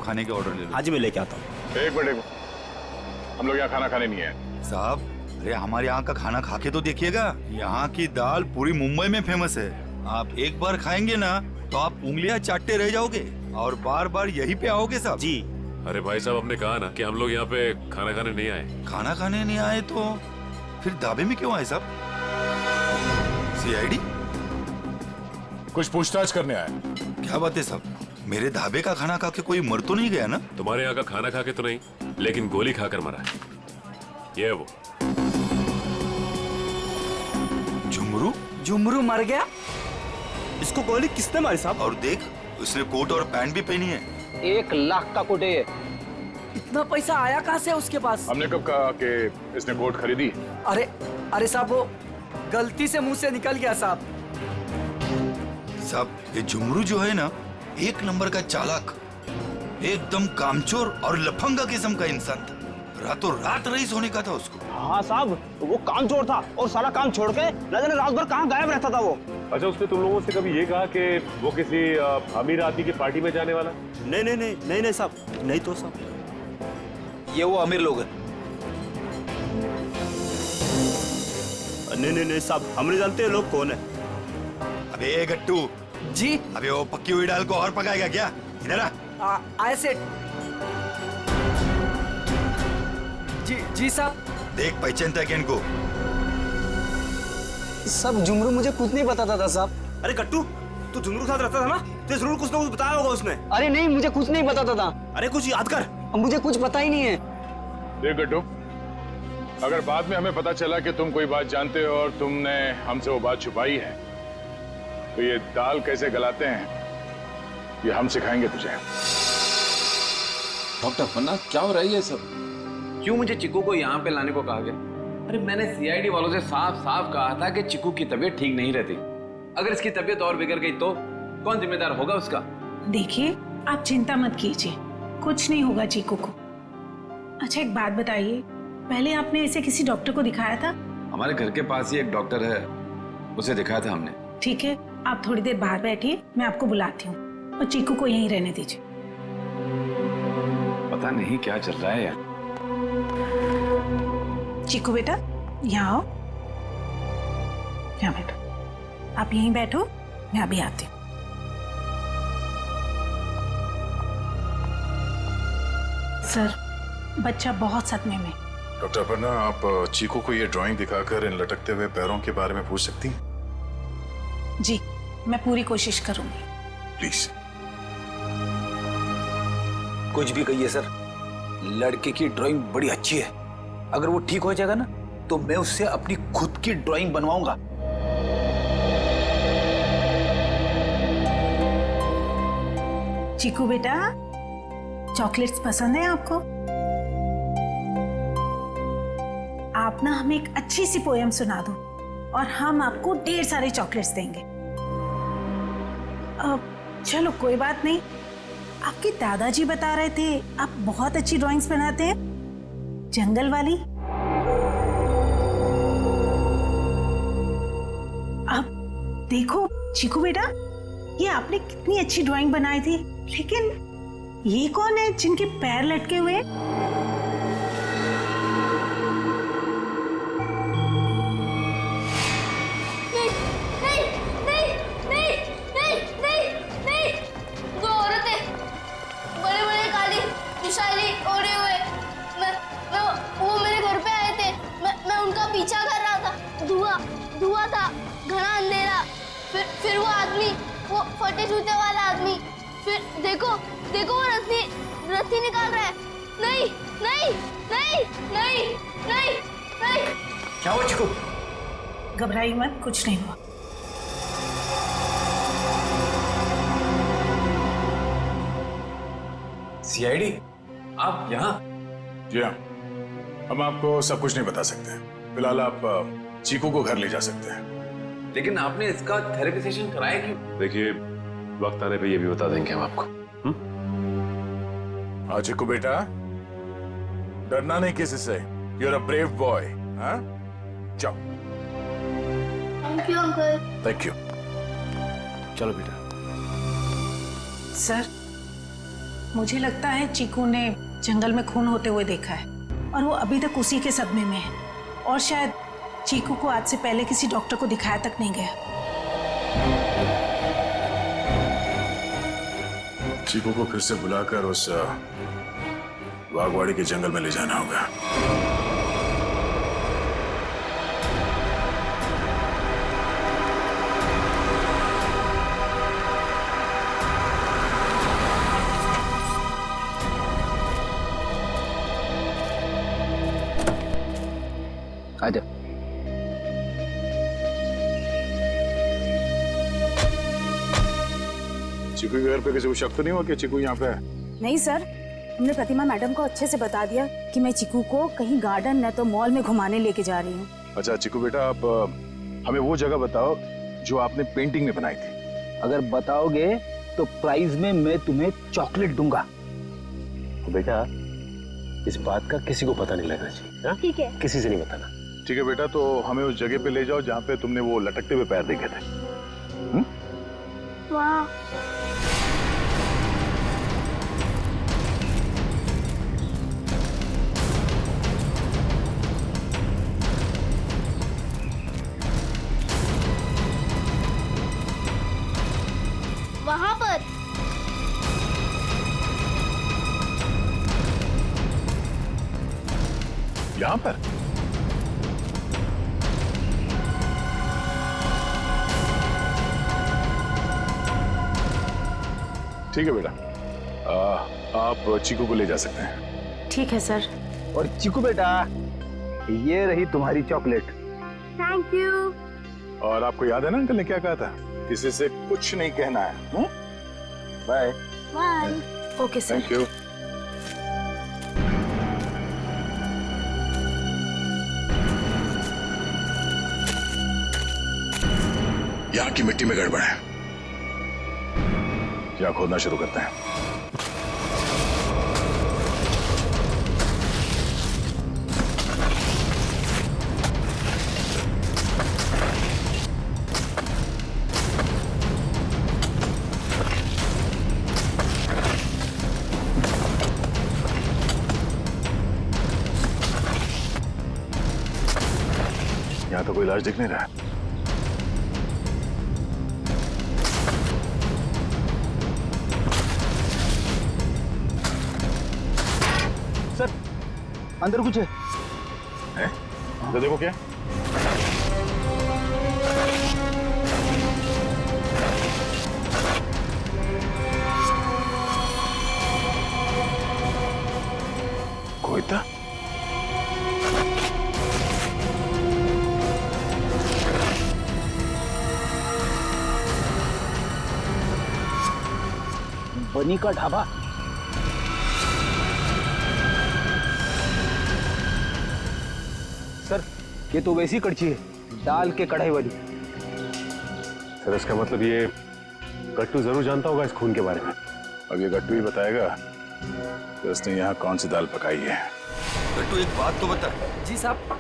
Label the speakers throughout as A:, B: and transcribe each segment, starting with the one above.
A: खाने के ऑर्डर ले लो।
B: आज मैं लेके आता हूँ।
C: एक मिनट, हम लोग यहाँ खाना खाने नहीं आए
A: साहब, अरे हमारे यहाँ का खाना खा के तो देखिएगा। यहाँ की दाल पूरी मुंबई में फेमस है। आप एक बार खाएंगे ना तो आप उंगलियां चाटते रह जाओगे और बार बार यहीं पे आओगे साहब।
B: जी।
D: अरे भाई साहब, हमने कहा ना कि हम लोग यहाँ पे खाना खाने नहीं आए।
A: खाना खाने नहीं आए तो फिर ढाबे में क्यों आए साहब? सीआईडी?
C: कुछ पूछताछ करने आए।
A: क्या बात है साहब, मेरे ढाबे का खाना खा के कोई मर तो नहीं गया ना?
D: तुम्हारे यहाँ का खाना खा के तो नहीं, लेकिन गोली खाकर मरा है। ये वो
A: झुमरू?
B: झुमरू मर गया? इसको गोली किसने मारी साहब?
A: और देख, उसने कोट और पैंट भी पहनी है।
E: 1 लाख का कोट है ये।
B: इतना पैसा आया कहाँ से उसके पास?
C: हमने कब कहा कि इसने कोट खरीदी?
B: अरे साहब, वो गलती से मुंह से निकल गया साहब।
A: साहब, ये झुमरू जो है ना, एक नंबर का चालाक, एकदम कामचोर और लफंगा किस्म का इंसान था। रातों रात रईस होने का था उसको।
E: हाँ साहब, वो कामचोर था और सारा काम छोड़ के न जाने रात भर कहाँ गायब रहता था वो।
D: अच्छा, उसने तुम लोगों से कभी ये कहा कि वो किसी अमीर आदमी की पार्टी में जाने वाला?
B: नहीं साहब, नहीं तो साहब।
E: ये वो अमीर लोग हैं।
B: नहीं साहब, हम नहीं जानते ये लोग कौन है।
A: अबे गट्टू
B: जी।
A: अबे वो पक्की हुई दाल को और पकाएगा क्या? इधर आ।
B: आए सेठ। जी साहब।
A: देख, पहचानता है क्या इनको?
E: सब झुमरू मुझे कुछ नहीं बताता था साहब।
B: अरे कट्टू, तू झुमरू के साथ रहता था ना, तो जरूर कुछ ना कुछ बताया होगा उसने।
E: अरे नहीं, मुझे कुछ नहीं बताता था।
B: अरे कुछ याद कर।
E: मुझे कुछ पता ही नहीं है।
C: देख गड्डू, अगर बाद में हमें पता चला कि तुम कोई बात जानते हो और तुमने हमसे वो बात छुपाई है, तो ये दाल कैसे गलाते हैं ये हम सिखाएंगे तुझे।
F: डॉक्टर पन्ना, क्या हो रहा है ये सब?
G: क्यों मुझे चिकू को यहाँ पे लाने को कहा गया? अरे मैंने सीआईडी वालों से साफ साफ कहा था कि चिकू की तबीयत ठीक नहीं रहती। अगर इसकी तबीयत और बिगड़ गई तो कौन जिम्मेदार होगा उसका?
H: देखिए, आप चिंता मत कीजिए, कुछ नहीं होगा चीकू को। अच्छा, एक बात बताइए, पहले आपने इसे किसी डॉक्टर को दिखाया था?
G: हमारे घर के पास ही एक डॉक्टर है, उसे दिखाया था हमने।
H: ठीक है, आप थोड़ी देर बाहर बैठिए, मैं आपको बुलाती हूँ, और चीकू को यहीं रहने दीजिए।
G: पता नहीं क्या चल रहा है यार।
H: चीकू बेटा, यहाँ आओ, यहाँ बैठो। आप यहीं बैठो, मैं अभी आती हूँ। सर, बच्चा बहुत सदमे में।
C: डॉक्टर पन्ना, आप चीकू को ये ड्राइंग दिखाकर इन लटकते हुए पैरों के बारे में पूछ सकती हैं?
H: जी, मैं पूरी कोशिश करूंगी।
C: प्लीज।
E: कुछ भी कहिए सर, लड़के की ड्राइंग बड़ी अच्छी है। अगर वो ठीक हो जाएगा ना, तो मैं उससे अपनी खुद की ड्राइंग बनवाऊंगा।
H: चीकू बेटा, चॉकलेट्स पसंद है आपको? आप ना हमें एक अच्छी सी पोएम सुना दो और हम आपको ढेर सारे चॉकलेट्स देंगे। चलो कोई बात नहीं, आपके दादाजी बता रहे थे आप बहुत अच्छी ड्राइंग्स बनाते हैं, जंगल वाली। अब देखो चीकू बेटा, ये आपने कितनी अच्छी ड्राइंग बनाई थी, लेकिन ये कौन है जिनके पैर लटके हुए हैं?
I: पीछा कर रहा था, धुआं था, घना अंधेरा, फिर वो आदमी, वो फटे जूते वाला आदमी, फिर देखो वो रस्सी निकाल रहा है। नहीं नहीं नहीं नहीं नहीं नहीं।
E: क्या हुआ चिकू?
H: घबराइए मत, कुछ नहीं हुआ।
G: सीआईडी, आप यहाँ?
C: जी हाँ, हम आपको सब कुछ नहीं बता सकते। फिलहाल आप चीकू को घर ले जा सकते हैं।
G: लेकिन आपने इसका थेरेपी सेशन कराया क्यों?
D: देखिए, वक्त आने पे ये भी बता देंगे हम आपको।
C: हाँ चिकू बेटा, डरना नहीं किसी से। You are a brave boy. हाँ, जाओ।
I: Thank you uncle.
C: Thank you.
B: चलो बेटा।
H: सर, मुझे लगता है चीकू ने जंगल में खून होते हुए देखा है और वो अभी तक उसी के सदमे में है और शायद चीकू को आज से पहले किसी डॉक्टर को दिखाया तक नहीं गया।
C: चीकू को फिर से बुलाकर उस बागवाड़ी के जंगल में ले जाना होगा।
E: आजा।
C: चीकू के घर पे किसी को शक तो नहीं हुआ कि चीकू यहाँ पे है?
J: नहीं सर, हमने प्रतिमा मैडम को अच्छे से बता दिया कि मैं चीकू को कहीं गार्डन न तो मॉल में घुमाने लेके जा रही हूँ।
C: अच्छा चीकू बेटा, आप हमें वो जगह बताओ जो आपने पेंटिंग में बनाई थी।
E: अगर बताओगे तो प्राइज में मैं तुम्हें चॉकलेट दूंगा।
D: तो बेटा इस बात का किसी को पता नहीं लगना चाहिए।
I: ठीक है।
D: किसी से नहीं बताना।
C: ठीक है बेटा, तो हमें उस जगह पे ले जाओ जहाँ पे तुमने वो लटकते हुए पैर देखे थे।
I: वाह, वहां पर
C: यहाँ पर? ठीक है बेटा, आप चीकू को ले जा सकते हैं।
J: ठीक है सर।
E: और चीकू बेटा, ये रही तुम्हारी चॉकलेट।
I: Thank you.
C: और आपको याद है ना अंकल ने क्या कहा था? किसी से कुछ नहीं कहना है। Bye.
I: Bye.
J: Okay sir.
C: Thank you. यहाँ की मिट्टी में गड़बड़ है, यहाँ खोदना शुरू करते हैं। यहाँ तो कोई लाश दिख नहीं रहा है।
E: सर अंदर कुछ है?
C: तो देखो क्या। कोई था?
E: बनी का ढाबा। सर ये तो वैसी कड़छी है, दाल के कढ़ाई वाली।
D: सर इसका मतलब ये गट्टू जरूर जानता होगा इस खून के बारे में।
C: अब ये गट्टू ही बताएगा कि उसने यहाँ कौन सी दाल पकाई है।
A: गट्टू एक बात तो बता।
B: जी साहब।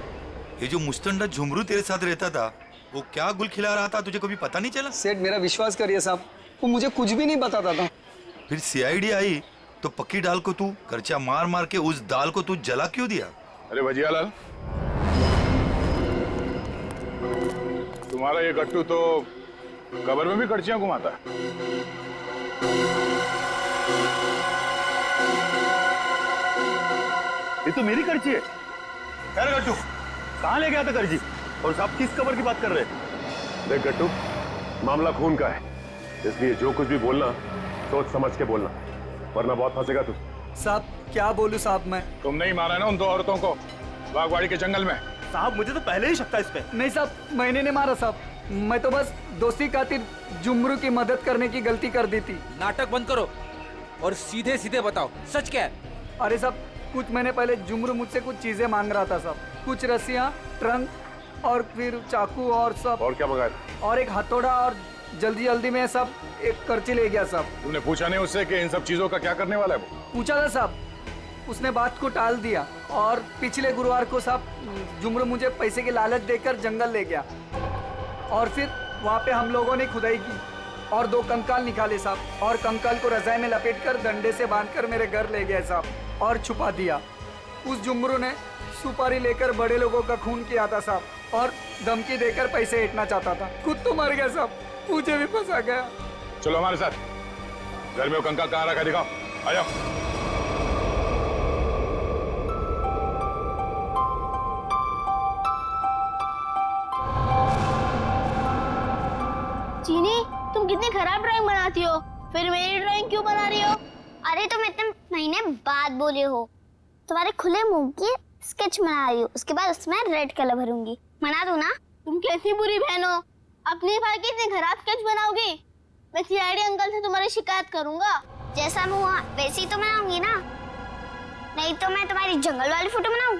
A: ये जो मुस्तंडा झुमरू तेरे साथ रहता था, वो क्या गुल खिला रहा था, तुझे कभी पता नहीं चला?
B: सेठ मेरा विश्वास करिए साहब, वो मुझे कुछ भी नहीं बताता था।
A: फिर सीआईडी आई तो पक्की दाल को तू करचा मार मार के उस दाल को तू जला क्यों दिया?
C: अरे भजियालाल, तुम्हारा ये गट्टू तो कब्र में भी कड़छियां घुमाता है।
D: ये तो मेरी करची है। अरे गट्टू कहाँ ले गया था करची? और साहब किस कब्र की बात कर रहे हैं? देख गट्टू, मामला खून का है, इसलिए जो कुछ भी बोलना सोच समझ के बोलना, वरना बहुत फंसेगा तू।
B: साहब क्या बोलूं साहब मैं?
C: तुमने ही मारा ना उन दो औरतों को बागवाड़ी के जंगल में।
D: साहब मुझे तो पहले ही शक था इस पे।
B: नहीं साहब, मैंने नहीं मारा साहब, मैं तो बस दोस्ती खातिर जुमरू की मदद करने की गलती कर दी थी।
K: नाटक बंद करो और सीधे सीधे बताओ सच क्या है?
B: अरे साहब, कुछ महीने पहले जुमरू मुझसे कुछ चीजें मांग रहा था साहब, कुछ रस्सियाँ, ट्रंक और फिर चाकू और सब।
C: और क्या मंगाया?
B: और एक हथौड़ा और जल्दी जल्दी में सब एक करची ले गया साहब।
C: तुमने पूछा नहीं उससे कि इन सब चीजों का क्या करने वाला है वो?
B: पूछा था साहब, उसने बात को टाल दिया और पिछले गुरुवार को साहब जुमरू मुझे पैसे की लालच देकर जंगल ले गया और फिर वहाँ पे हम लोगों ने खुदाई की और 2 कंकाल निकाले साहब, और कंकाल को रजाई में लपेटकर डंडे से बांधकर मेरे घर ले गए साहब और छुपा दिया। उस जुमरू ने सुपारी लेकर बड़े लोगों का खून किया था साहब और धमकी देकर पैसे ऐंठना चाहता था। खुद तो मर गया साहब, मुझे भी फंसा गया।
C: चलो हमारे साथ, घर में वो कंकाल कहाँ रखा दिखाओ, आ जाओ।
I: चीनी, तुम कितनी खराब ड्राइंग बनाती हो, फिर मेरी ड्राइंग क्यों बना रही हो? अरे तुम इतने महीने बाद बोले हो, तुम्हारे खुले मुंह की स्केच बना रही हूँ, उसके बाद उसमें रेड कलर भरूंगी। बना दूं ना? तुम कैसी बुरी बहन हो, अपनी भाई की इतनी खराब स्केच बनाओगी? मैं सीआईडी अंकल से तुम्हारी शिकायत करूंगा। जैसा मुंह हुआ वैसे ही तो बनाऊंगी ना, नहीं तो मैं तुम्हारी जंगल वाली फोटो बनाऊं?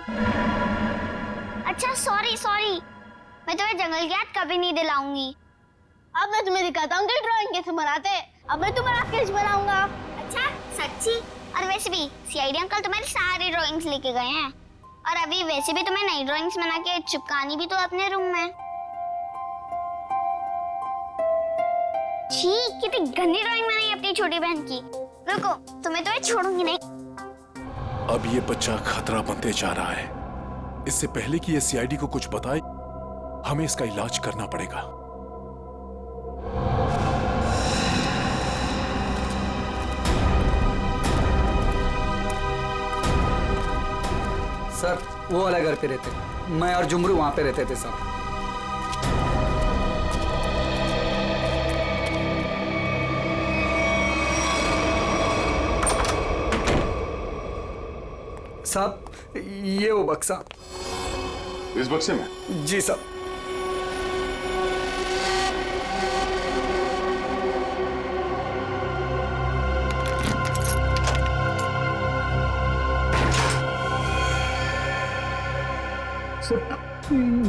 I: अच्छा सॉरी, मैं तुम्हें जंगल की याद कभी नहीं दिलाऊंगी। अब मैं तुम्हें दिखाता हूँ कि ड्राइंग कैसे बनाते हैं। अब मैं तुम्हारा स्केच बनाऊंगा। अच्छा सच्ची? और वैसे भी सीआईडी अंकल तुम्हारी सारी ड्राइंग्स लेके गए हैं, और अभी वैसे भी तुम्हें नई ड्राइंग्स बना के चिपकानी भी तो अपने रूम में। छी, कितनी गंदी ड्राइंग बनाई अपनी छोटी बहन की। रुको, तुम्हें तो मैं छोड़ूंगी नहीं।
L: अब ये बच्चा खतरा बनते जा रहा है। इससे पहले कि ये सीआईडी को कुछ बताए, हमें इसका इलाज करना पड़ेगा।
B: सर वो वाला घर पे रहते, मैं और जुमरू वहां पे रहते थे साहब। साहब ये वो बक्सा।
C: इस बक्से में?
B: जी साहब।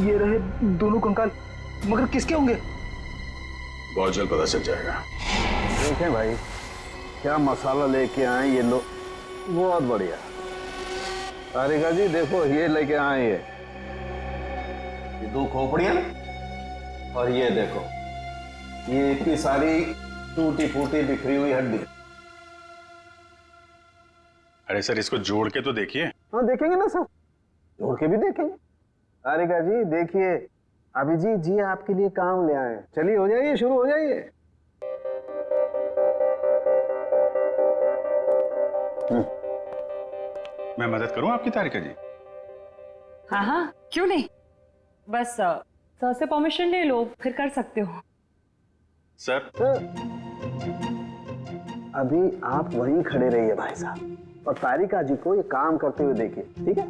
E: ये रहे दोनों कंकाल, मगर किसके होंगे?
C: बहुत जल्द पता चल जाएगा।
D: देखें भाई, क्या मसाला लेके आए ये लोग, बहुत बढ़िया। तारिका जी देखो, ये लेके आए ये 2 खोपड़ियां, और ये देखो ये इतनी सारी टूटी फूटी बिखरी हुई हड्डी।
C: अरे सर, इसको जोड़ के तो देखिए।
D: हाँ देखेंगे ना सर, जोड़ के भी देखेंगे। तारिका जी देखिए, अभिजीत जी आपके लिए काम ले आए। चलिए हो जाइए, शुरू हो जाइए।
C: मैं मदद करूं आपकी तारिका जी?
M: हाँ हाँ क्यों नहीं, बस सर से परमिशन ले लो, फिर कर सकते हो।
C: सर
D: अभी आप वहीं खड़े रहिए भाई साहब, और तारिका जी को ये काम करते हुए देखिए, ठीक है?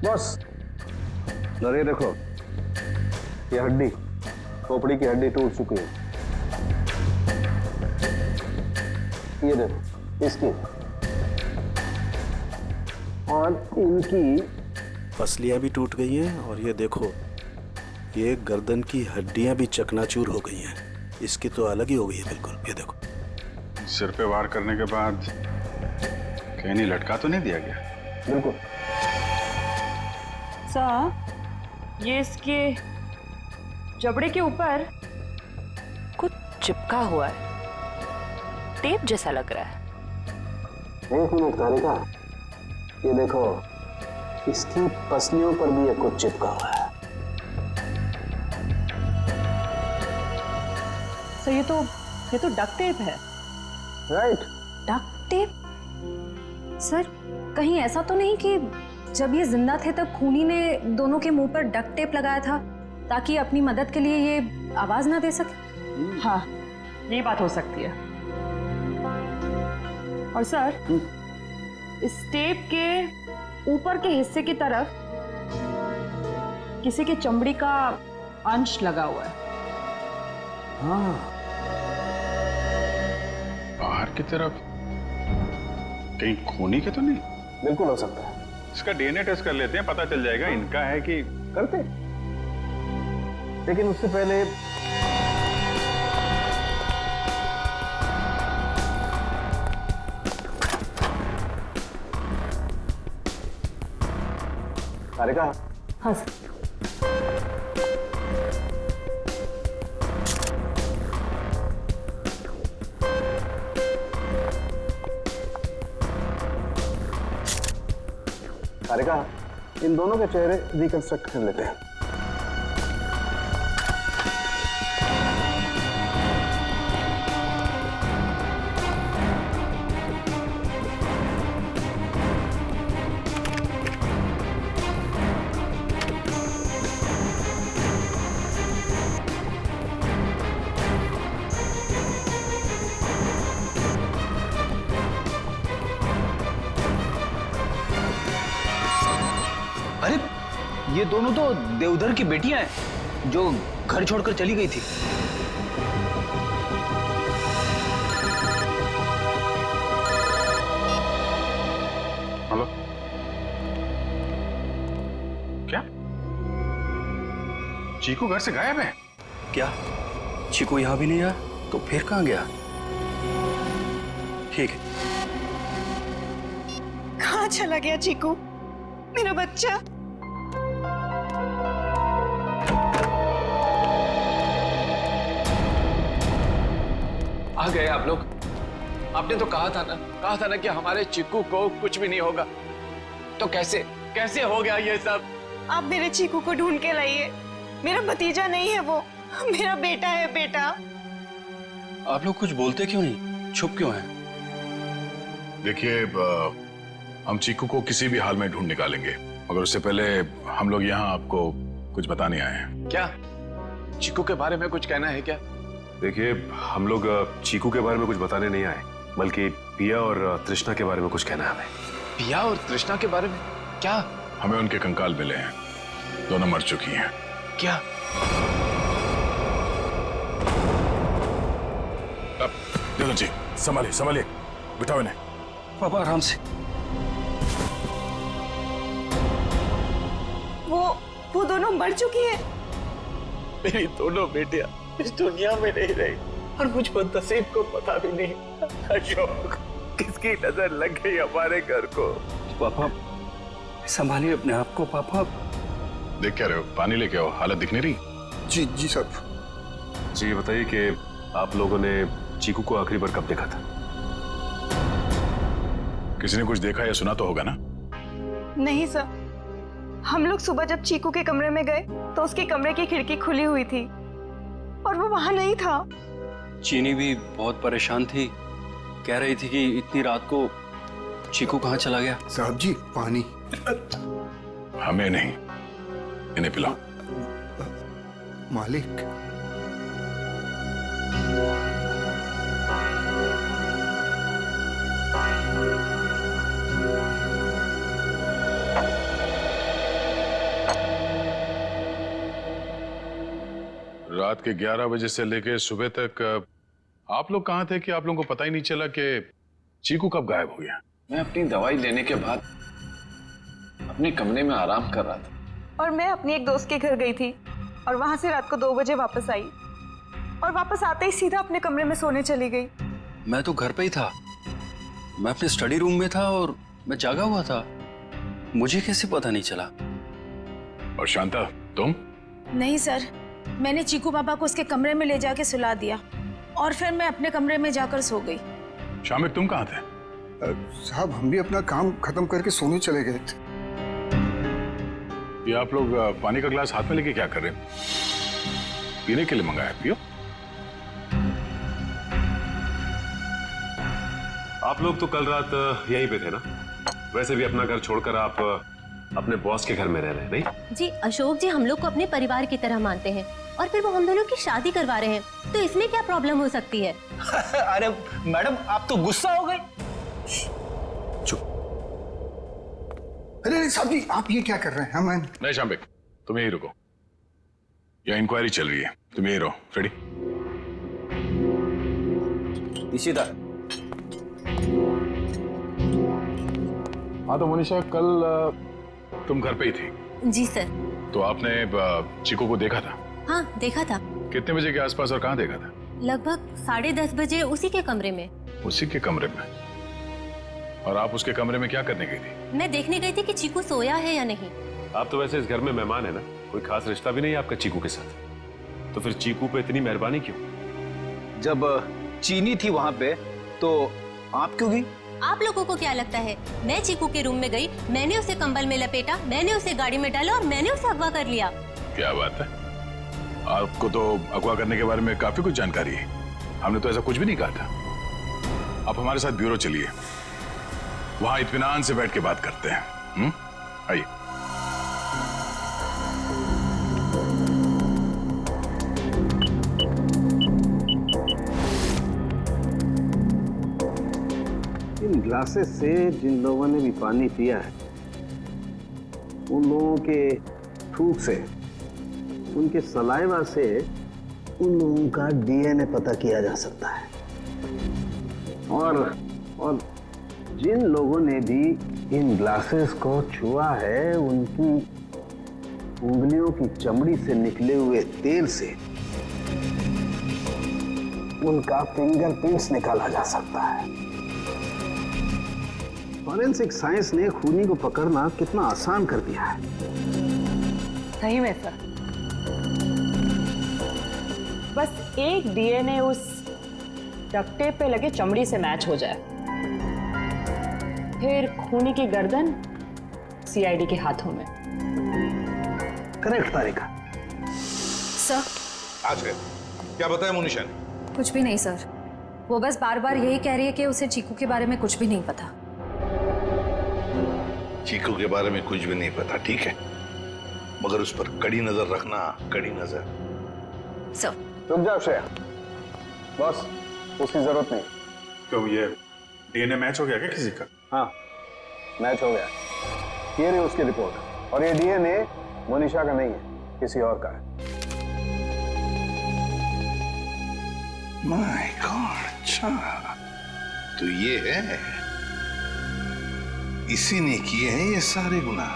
D: बस और ये देखो, ये हड्डी, खोपड़ी की हड्डी टूट चुकी है। ये देखो इसकी, और इनकी पसलियां भी टूट गई हैं, और ये देखो ये गर्दन की हड्डियां भी चकनाचूर हो गई हैं। इसकी तो अलग ही हो गई है बिल्कुल। ये देखो,
C: सिर पे वार करने के बाद कहीं नहीं लटका तो नहीं दिया गया?
D: बिल्कुल।
M: सर ये इसके जबड़े के ऊपर कुछ चिपका हुआ है, टेप जैसा लग रहा है।
D: एक मिनट तारिका, ये देखो इसकी पसलियों पर भी कुछ चिपका हुआ है।
M: सर ये तो डक्ट टेप है।
D: Right,
J: duct tape? सर कहीं ऐसा तो नहीं कि जब ये जिंदा थे तब खूनी ने दोनों के मुंह पर डक्ट टेप लगाया था ताकि अपनी मदद के लिए ये आवाज ना दे सके?
M: हाँ ये बात हो सकती है। और सर इस टेप के ऊपर के हिस्से की तरफ किसी की चमड़ी का अंश लगा हुआ है।
D: हाँ
C: नाक की तरफ कहीं खूनी के तो नहीं?
D: बिल्कुल हो सकता है।
C: इसका डीएनए टेस्ट कर लेते हैं, पता चल जाएगा इनका है कि।
D: करते, लेकिन उससे पहले सारिका।
J: हाँ सर।
D: सारिका, इन दोनों के चेहरे रिकंस्ट्रक्ट कर लेते हैं।
E: अरे ये दोनों तो देवधर की बेटियां हैं जो घर छोड़कर चली गई थी।
C: हेलो, क्या चीकू घर से गायब है?
N: क्या चीकू यहां भी नहीं आया? तो फिर कहां गया? ठीक है।
H: कहाँ चला गया चीकू, मेरा बच्चा?
G: आ गए आप लोग। आपने तो कहा था ना कि हमारे चिक्कू को कुछ भी नहीं होगा। तो कैसे कैसे हो गया ये सब?
H: आप मेरे चीकू को ढूंढ के लाइए। मेरा भतीजा नहीं है वो, मेरा बेटा है, बेटा।
N: आप लोग कुछ बोलते क्यों नहीं, चुप क्यों हैं?
C: देखिए, हम चीकू को किसी भी हाल में ढूंढ निकालेंगे, मगर उससे पहले हम लोग यहाँ आपको कुछ बताने आए हैं।
G: क्या चिक्कू के बारे में कुछ कहना है क्या?
D: देखिए, हम लोग चीकू के बारे में कुछ बताने नहीं आए, बल्कि पिया और तृष्णा के बारे में कुछ कहना है हमें।
G: पिया और तृष्णा के बारे में क्या?
C: हमें उनके कंकाल मिले हैं, दोनों मर चुकी हैं।
G: क्या?
C: देवधर जी, संभालिए संभालिए, बिठाओ इन्हें।
N: पापा आराम से।
H: वो दोनों मर चुकी है।
G: मेरी दोनों बेटियां इस दुनिया में नहीं रही और मुझ बदनसीब को पता भी नहीं। अशोक, किसकी नजर लग गई हमारे घर को?
N: पापा संभालिए अपने आप को। पापा
C: देख क्या रहे हो? पानी लेके आओ, हालत दिख नहीं रही।
D: जी जी साहब। जी, ये बताइए कि आप लोगों ने चीकू को आखिरी बार कब देखा था?
C: किसी ने कुछ देखा या सुना तो होगा ना?
H: नहीं सर, हम लोग सुबह जब चीकू के कमरे में गए तो उसके कमरे की खिड़की खुली हुई थी और वो वहां नहीं था।
N: चीनी भी बहुत परेशान थी, कह रही थी कि इतनी रात को चीकू कहाँ चला गया।
O: साहब जी, पानी।
C: हमें नहीं, इन्हें पिलाओ।
O: मालिक,
C: रात के 11 बजे से लेकर सुबह तक आप लोग कहाँ थे कि आप लोगों को पता ही नहीं चला कि चीकू कब गायब हो गया?
G: मैं अपनी दवाई लेने के बाद अपने कमरे में आराम कर रहा था
H: और मैं अपनी एक दोस्त के घर गई थी और वहां से रात को 2 बजे वापस आई और वापस आते ही सीधा अपने कमरे में सोने चली गई।
N: मैं तो घर पे ही था, मैं अपने स्टडी रूम में था और मैं जागा हुआ था, मुझे कैसे पता नहीं चला?
C: और शांता, तुम?
H: नहीं सर, मैंने चीकू पापा को उसके कमरे में ले जाके सुला दिया और फिर मैं अपने कमरे में जाकर सो गई।
C: शामिक, तुम कहाँ थे?
O: साहब हम भी अपना काम खत्म करके सोने चले गए थे।
C: ये आप लोग पानी का ग्लास हाथ में लेके क्या कर रहे हैं? पीने के लिए मंगाया, पियो।
D: आप लोग तो कल रात यहीं पे थे ना? वैसे भी अपना घर छोड़कर आप अपने बॉस के घर में रह रहे हैं, नहीं?
P: जी अशोक जी हम लोग को अपने परिवार की तरह मानते हैं और फिर वो हम दोनों की शादी करवा रहे हैं, तो इसमें क्या प्रॉब्लम हो सकती है?
E: अरे मैडम, आप तो गुस्सा हो गए।
O: चुप। अरे साहब जी, आप ये क्या कर रहे हैं?
C: नहीं शामिक, तुम यही रुको, यहाँ इंक्वायरी चल रही है, तुम यही रहो। फ्रेडी,
E: इशिता,
C: हाँ तो मनीषा, कल तुम घर पे ही थी।
P: जी सर।
C: तो आपने चीकू को देखा था?
P: हाँ देखा था।
C: कितने बजे के आसपास और कहाँ देखा था?
P: लगभग 10:30 बजे उसी के कमरे में।
C: उसी के कमरे में? और आप उसके कमरे में क्या करने गई थी?
P: मैं देखने गई थी कि चीकू सोया है या नहीं।
D: आप तो वैसे इस घर में मेहमान है ना, कोई खास रिश्ता भी नहीं है आपका चीकू के साथ, तो फिर चीकू पे इतनी मेहरबानी क्यों?
E: जब चीनी थी वहां पे तो आप क्यों गई?
P: आप लोगों को क्या लगता है मैं चीकू के रूम में गई, मैंने उसे कंबल में लपेटा, मैंने उसे गाड़ी में डाला और मैंने उसे अगवा कर लिया?
C: क्या बात है, आपको तो अगवा करने के बारे में काफी कुछ जानकारी है। हमने तो ऐसा कुछ भी नहीं कहा था। आप हमारे साथ ब्यूरो चलिए, वहां इत्मीनान से बैठ के बात करते हैं। आइए।
Q: इन ग्लासेस से जिन लोगों ने भी पानी पिया है, उन लोगों के थूक से, उनके सलाइवा से उन लोगों का डीएनए पता किया जा सकता है। और जिन लोगों ने भी इन ग्लासेस को छुआ है, उनकी उंगलियों की चमड़ी से निकले हुए तेल से उनका फिंगरप्रिंट्स निकाला जा सकता है। फॉरेंसिक साइंस ने खूनी को पकड़ना कितना आसान कर दिया है।
M: सही में सर, बस एक डीएनए उस डक्ट टेप पे लगे चमड़ी से मैच हो जाए, फिर खूनी की गर्दन सीआईडी के हाथों में।
Q: करेक्ट तारिका।
J: सर
R: आज गए क्या बताया मोनिशा ने?
J: कुछ भी नहीं सर, वो बस बार बार यही कह रही है कि उसे चीकू के बारे में कुछ भी नहीं पता।
R: चीकू के बारे में कुछ भी नहीं पता, ठीक है, मगर उस पर कड़ी नजर रखना, कड़ी नजर।
J: सर
O: रुक जाओ श्रेया, बस उसकी जरूरत नहीं।
C: क्यों, ये डीएनए मैच हो गया क्या किसी का?
O: हाँ मैच हो गया, ये रही उसकी रिपोर्ट, और ये डीएनए मोनिशा का नहीं है, किसी और का है।
R: माय गॉड, अच्छा तो ये है, इसी ने किए हैं ये सारे गुनाह।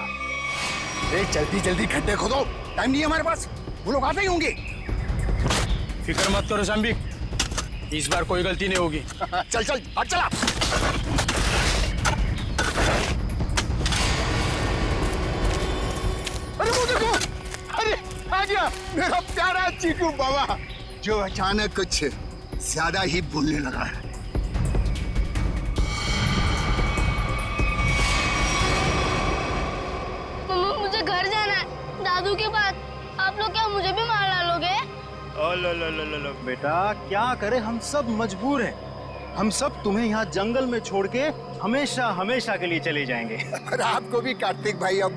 O: जल्दी जल्दी खड्डे खोदो, टाइम नहीं है हमारे पास, वो लोग आते ही होंगे।
K: फिक्र मत करो शाम्बिक, इस बार कोई गलती नहीं होगी।
O: चल चल हट चला। अरे वो देखो, अरे आ गया मेरा प्यारा चीकू बाबा, जो अचानक कुछ ज्यादा ही बोलने लगा है।
I: मुझे घर जाना है दादू के पास। आप लोग क्या मुझे भी मार डालोगे?
S: बेटा क्या करे, हम सब मजबूर हैं। हम सब तुम्हें यहाँ जंगल में छोड़ के हमेशा हमेशा के लिए चले जाएंगे।
O: और आपको भी कार्तिक भाई अब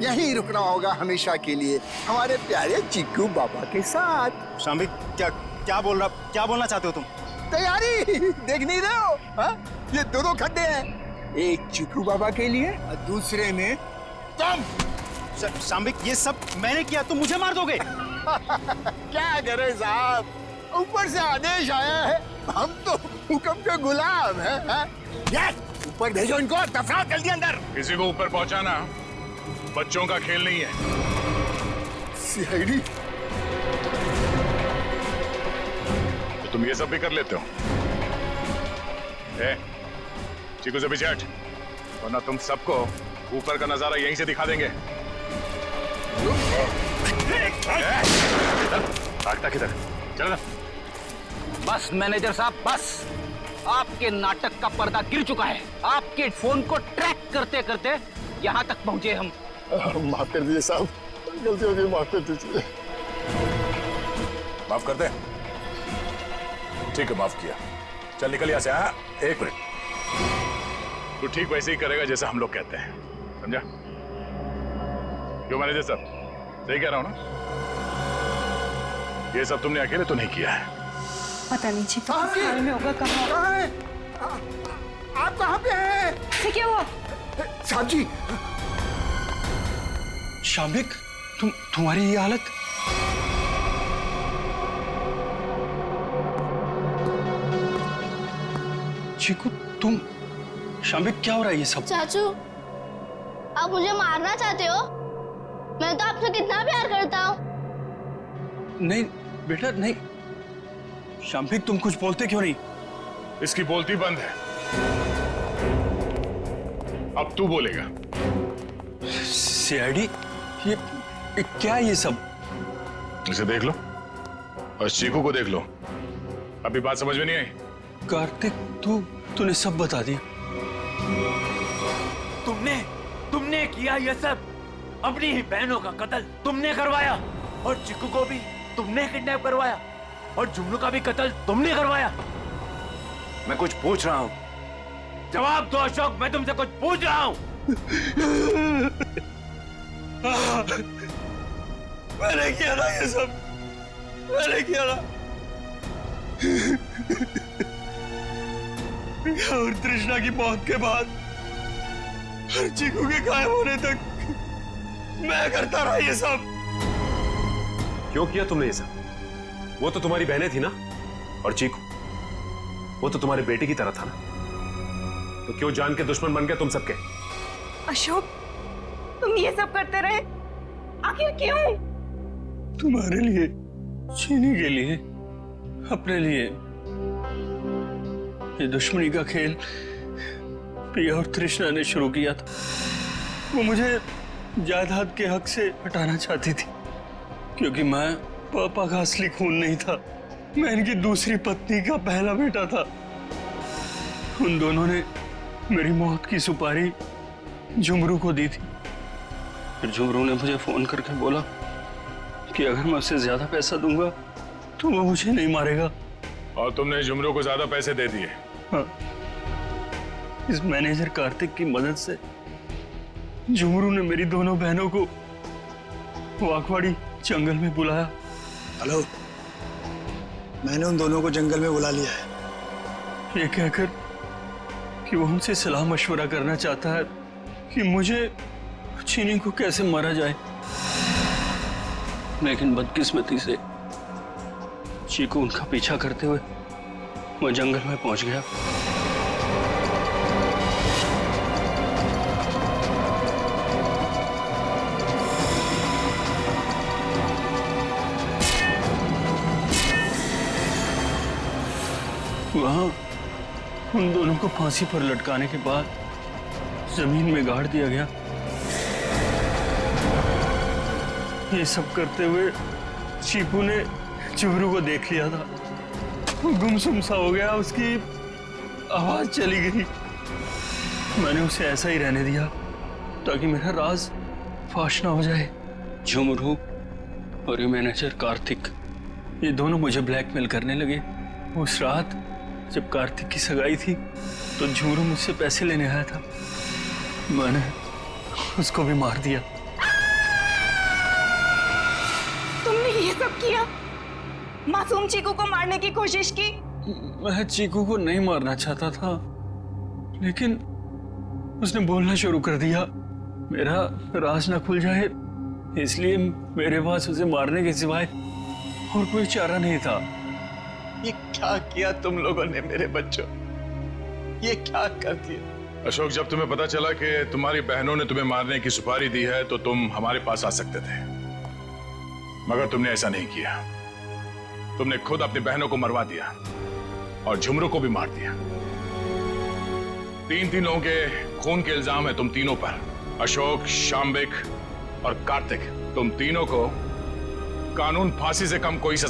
O: यहीं रुकना होगा हमेशा के लिए, हमारे प्यारे चीकू बाबा के साथ।
S: शाम्बिक क्या बोलना चाहते हो तुम?
O: तैयारी देख नहीं रहे हो? हा? ये दो खड्डे हैं, एक चीकू बाबा के लिए और दूसरे में तुम।
S: शाम्बिक ये सब मैंने किया, तुम मुझे मार दोगे?
O: क्या करे साहब, ऊपर से आदेश आया है, हम तो हुक्म के गुलाम हैं। ऊपर भेजो इनको, दफनाओ जल्दी अंदर।
C: किसी को ऊपर पहुंचाना बच्चों का खेल नहीं है।
O: सीआईडी
C: तो तुम ये सब भी कर लेते हो? चीकू से पीछे हट, वरना तुम सबको ऊपर का नजारा यहीं से दिखा देंगे। भागता किधर? चल ना।
E: बस मैनेजर साहब, बस आपके नाटक का पर्दा गिर चुका है। आपके फोन को ट्रैक करते करते यहाँ तक पहुंचे हम।
O: माफ कर दीजिए साहब, गलती हो गई, माफ कर दीजिए।
C: माफ कर दे? ठीक है, माफ किया। चल निकल यहाँ से। हाँ, एक मिनट, तू ठीक वैसे ही करेगा जैसा हम लोग कहते हैं, समझा? क्यों मैनेजर साहब, सही कह रहा हूं ना? ये सब तुमने अकेले तो नहीं किया है।
H: पता नहीं जी,
O: हाल
H: में होगा।
O: कहाँ है? आप कहाँ पे हैं?
H: क्या हुआ?
O: साहब जी।
N: शाम्बिक, तुम्हारी ये हालत? चीकू, तुम? शाम्बिक क्या हो रहा है ये सब?
I: चाचू आप मुझे मारना चाहते हो? मैं तो आपसे कितना प्यार करता हूँ।
N: नहीं बेटा नहीं। शाम्भिक तुम कुछ बोलते क्यों नहीं?
C: इसकी बोलती बंद है, अब तू बोलेगा।
N: सीआईडी ये क्या है ये सब?
C: इसे देख लो और चीकू को देख लो। अभी बात समझ में नहीं आई?
N: कार्तिक तूने सब बता दिया।
T: तुमने किया ये सब। अपनी ही बहनों का कत्ल तुमने करवाया और चिक्कू को भी तुमने किडनैप करवाया और जुमनू का भी कत्ल तुमने करवाया। मैं कुछ पूछ रहा हूँ, जवाब दो अशोक। मैं तुमसे कुछ पूछ रहा हूँ।
N: मैंने किया ना ये सब, मैंने किया ना। और तृष्णा की मौत के बाद और चीकू के गायब होने तक मैं करता रहा ये सब।
D: क्यों किया तुमने ये सब? वो तो तुम्हारी बहनें थी ना, और चीकू वो तो तुम्हारे बेटे की तरह था ना, तो क्यों जान के दुश्मन बन गए तुम सबके?
M: अशोक तुम ये सब करते रहे, आखिर क्यों?
N: तुम्हारे लिए, चीनी के लिए, अपने लिए। ये दुश्मनी का खेल प्रिया और तृष्णा ने शुरू किया था। वो मुझे जायदाद के हक से हटाना चाहती थी क्योंकि मैं पापा का असली खून नहीं था, मैं इनकी दूसरी पत्नी का पहला बेटा था। उन दोनों ने मेरी मौत की सुपारी झुमरू को दी थी। फिर झुमरू ने मुझे फोन करके बोला कि अगर मैं उसे ज्यादा पैसा दूंगा तो वो मुझे नहीं मारेगा।
C: और तुमने झुमरू को ज्यादा पैसे दे दिए?
N: हाँ। इस मैनेजर कार्तिक की मदद से झुमरू ने मेरी दोनों बहनों को वाकवाड़ी जंगल में बुलाया।
B: हेलो, मैंने उन दोनों को जंगल में बुला लिया है।
N: ये कहकर कि वो उनसे सलाह मशवरा करना चाहता है कि मुझे चीनी को कैसे मारा जाए। लेकिन बदकिस्मती से चीकू उनका पीछा करते हुए वो जंगल में पहुंच गया। वहां उन दोनों को फांसी पर लटकाने के बाद जमीन में गाड़ दिया गया। ये सब करते हुए चीकू ने झुमरू को देख लिया था। वो गुमसुम सा हो गया, उसकी आवाज चली गई। मैंने उसे ऐसा ही रहने दिया ताकि मेरा राज फाश ना हो जाए। झुमरू और ये मैनेजर कार्तिक, ये दोनों मुझे ब्लैकमेल करने लगे। उस रात जब कार्तिक की सगाई थी तो झुमरू मुझसे पैसे लेने आया था। मैंने उसको भी मार दिया।
M: तुमने ये सब किया? मासूम चीकू को मारने की कोशिश की?
N: मैं चीकू को नहीं मारना चाहता था, लेकिन उसने बोलना शुरू कर दिया। मेरा राज ना खुल जाए इसलिए मेरे पास उसे मारने के सिवाय और कोई चारा नहीं था।
S: ये क्या किया तुम लोगों ने मेरे बच्चों? ये क्या कर दिया?
C: अशोक, जब तुम्हें पता चला कि तुम्हारी बहनों ने तुम्हें मारने की सुपारी दी है तो तुम हमारे पास आ सकते थे, मगर तुमने ऐसा नहीं किया। तुमने खुद अपनी बहनों को मरवा दिया और झुमरू को भी मार दिया। तीन लोगों के खून के इल्जाम है तुम तीनों पर। अशोक, शाम्बिक और कार्तिक, तुम तीनों को कानून फांसी से कम कोई सजा